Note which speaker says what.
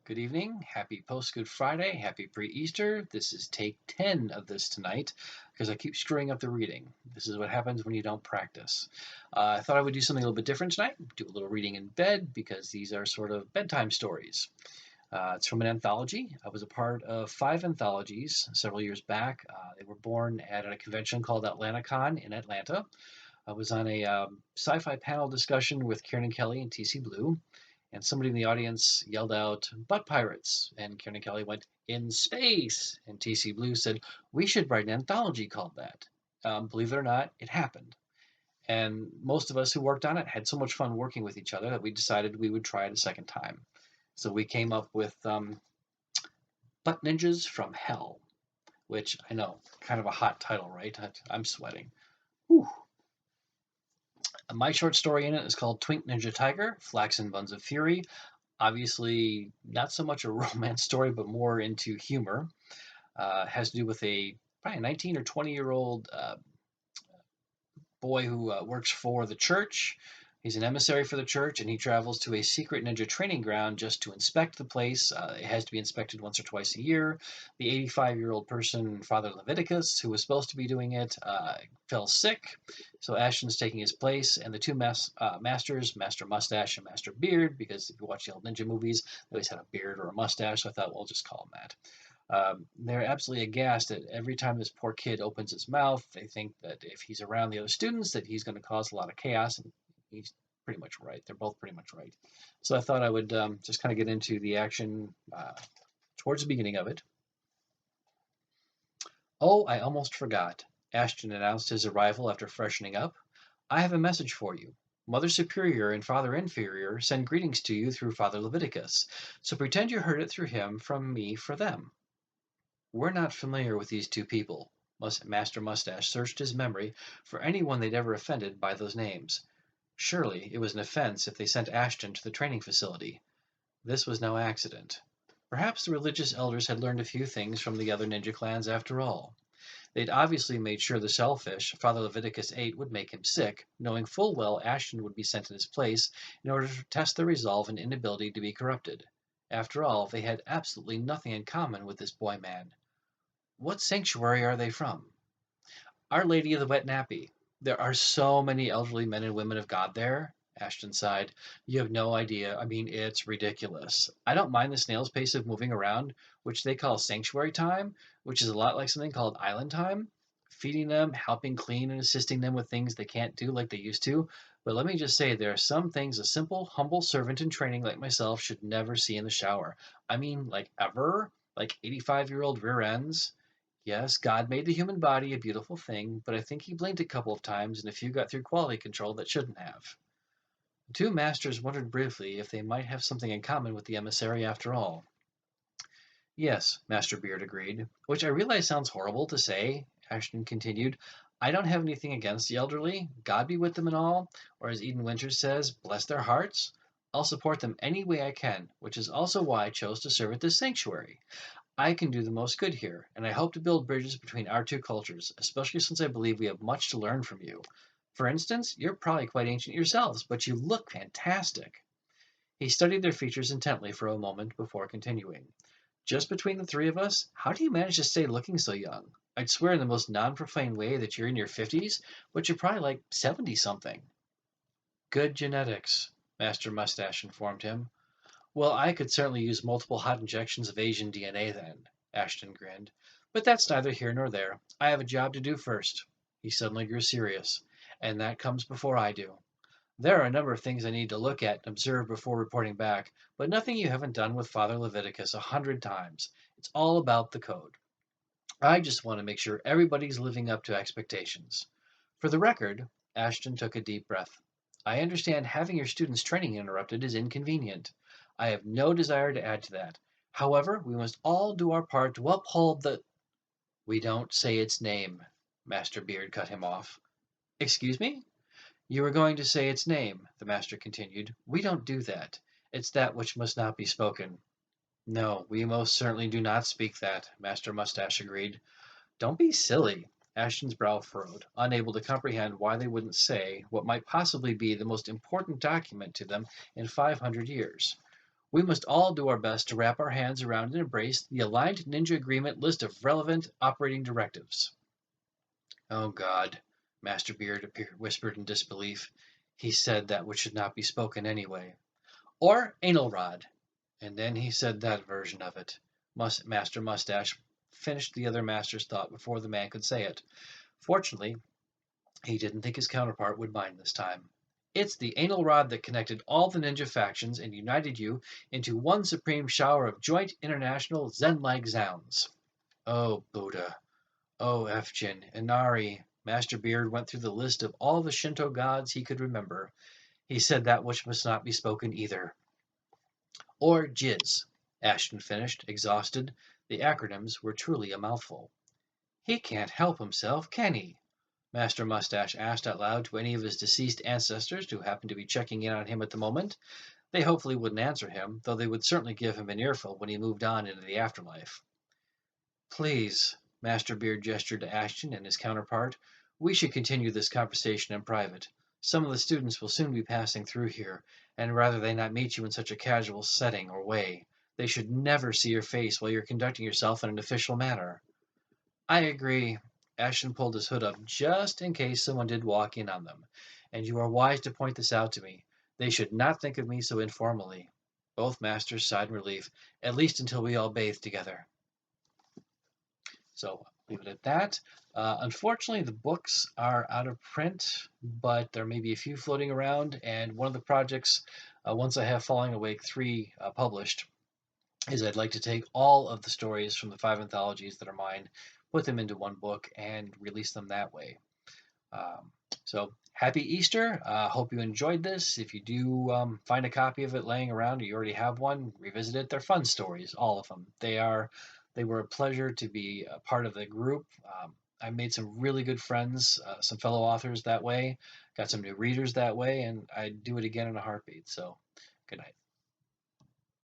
Speaker 1: Good evening. Happy post-Good Friday. Happy pre-Easter. This is take 10 of this tonight because I keep screwing up the reading. This is what happens when you don't practice. I thought I would do something a little bit different tonight. Do a little reading in bed because these are sort of bedtime stories. It's from an anthology. I was a part of 5 anthologies several years back. They were born at a convention called AtlantaCon in Atlanta. I was on a sci-fi panel discussion with Kieran Kelly and TC Blue, and somebody in the audience yelled out, "Butt pirates!" And Kieran Kelly went, "In space!" And TC Blue said, "We should write an anthology called that." Believe it or not, it happened. And most of us who worked on it had so much fun working with each other that we decided we would try it a second time. So we came up with Butt Ninjas from Hell, which I know, kind of a hot title, right? I'm sweating. Whew. My short story in it is called Twink Ninja Tiger, Flaxen, Buns of Fury. Obviously, not so much a romance story, but more into humor. Has to do with a probably 19 or 20-year-old boy who works for the church. He's an emissary for the church, and he travels to a secret ninja training ground just to inspect the place. It has to be inspected once or twice a year. The 85-year-old person, Father Leviticus, who was supposed to be doing it, fell sick. So Ashton's taking his place, and the two masters, Master Mustache and Master Beard, because if you watch the old ninja movies, they always had a beard or a mustache, so I thought, well, I'll just call him that. They're absolutely aghast at every time this poor kid opens his mouth. They think that if he's around the other students, that he's going to cause a lot of chaos, and he's pretty much right. They're both pretty much right. So I thought I would just kind of get into the action towards the beginning of it. "Oh, I almost forgot." Ashton announced his arrival after freshening up. "I have a message for you. Mother Superior and Father Inferior send greetings to you through Father Leviticus, so pretend you heard it through him from me for them." We're not familiar with these two people. Master Mustache searched his memory for anyone they'd ever offended by those names. Surely it was an offense if they sent Ashton to the training facility. This was no accident. Perhaps the religious elders had learned a few things from the other ninja clans after all. They'd obviously made sure the shellfish Father Leviticus ate would make him sick, knowing full well Ashton would be sent in his place in order to test their resolve and inability to be corrupted. After all, they had absolutely nothing in common with this boy man. "What sanctuary are they from?" "Our Lady of the Wet Nappy. There are so many elderly men and women of God there." Ashton sighed. "You have no idea. I mean, it's ridiculous. I don't mind the snail's pace of moving around, which they call sanctuary time, which is a lot like something called island time. Feeding them, helping clean, and assisting them with things they can't do like they used to. But let me just say, there are some things a simple, humble servant in training like myself should never see in the shower. I mean, like ever? Like 85-year-old rear ends? Yes, God made the human body a beautiful thing, but I think he blinked a couple of times and a few got through quality control that shouldn't have." The two masters wondered briefly if they might have something in common with the emissary after all. "Yes," Master Beard agreed, "which I realize sounds horrible to say," Ashton continued. "I don't have anything against the elderly, God be with them and all, or as Eden Winters says, bless their hearts. I'll support them any way I can, which is also why I chose to serve at this sanctuary. I can do the most good here, and I hope to build bridges between our two cultures, especially since I believe we have much to learn from you. For instance, you're probably quite ancient yourselves, but you look fantastic." He studied their features intently for a moment before continuing. "Just between the three of us, how do you manage to stay looking so young? I'd swear in the most non-profane way that you're in your 50s, but you're probably like 70-something. "Good genetics," Master Mustache informed him. "Well, I could certainly use multiple hot injections of Asian DNA then," Ashton grinned. "But that's neither here nor there. I have a job to do first." He suddenly grew serious. "And that comes before I do. There are a number of things I need to look at and observe before reporting back, but nothing you haven't done with Father Leviticus 100 times. It's all about the code. I just want to make sure everybody's living up to expectations. For the record," Ashton took a deep breath, "I understand having your students' training interrupted is inconvenient. I have no desire to add to that. However, we must all do our part to uphold the—" "We don't say its name," Master Beard cut him off. "Excuse me?" "You were going to say its name," the master continued. "We don't do that. It's that which must not be spoken." "No, we most certainly do not speak that," Master Mustache agreed. "Don't be silly." Ashton's brow furrowed, unable to comprehend why they wouldn't say what might possibly be the most important document to them in 500 years. We must all do our best to wrap our hands around and embrace the Aligned Ninja Agreement list of relevant operating directives. Oh God, Master Beard whispered in disbelief. He said that which should not be spoken anyway. Or anal rod. And then he said that version of it. Master Mustache finished the other master's thought before the man could say it. Fortunately, he didn't think his counterpart would mind this time. It's the anal rod that connected all the ninja factions and united you into one supreme shower of joint international Zen-like sounds. Oh, Buddha. Oh, Efjin, Inari. Master Beard went through the list of all the Shinto gods he could remember. He said that which must not be spoken either. Or jizz. Ashton finished, exhausted. The acronyms were truly a mouthful. He can't help himself, can he? Master Mustache asked out loud to any of his deceased ancestors who happened to be checking in on him at the moment. They hopefully wouldn't answer him, though they would certainly give him an earful when he moved on into the afterlife. Please, Master Beard gestured to Ashton and his counterpart, we should continue this conversation in private. Some of the students will soon be passing through here, and rather they not meet you in such a casual setting or way, they should never see your face while you're conducting yourself in an official manner. I agree. Ashton pulled his hood up just in case someone did walk in on them. And you are wise to point this out to me. They should not think of me so informally. Both masters sighed in relief, at least until we all bathe together. So leave it at that. Unfortunately, the books are out of print, but there may be a few floating around. And one of the projects, once I have Falling Awake 3 published, is I'd like to take all of the stories from the 5 anthologies that are mine, put them into one book, and release them that way. So happy Easter. Hope you enjoyed this. If you do find a copy of it laying around or you already have one, revisit it. They're fun stories, all of them. They were a pleasure to be a part of the group. I made some really good friends, some fellow authors that way, got some new readers that way, and I'd do it again in a heartbeat. So good night.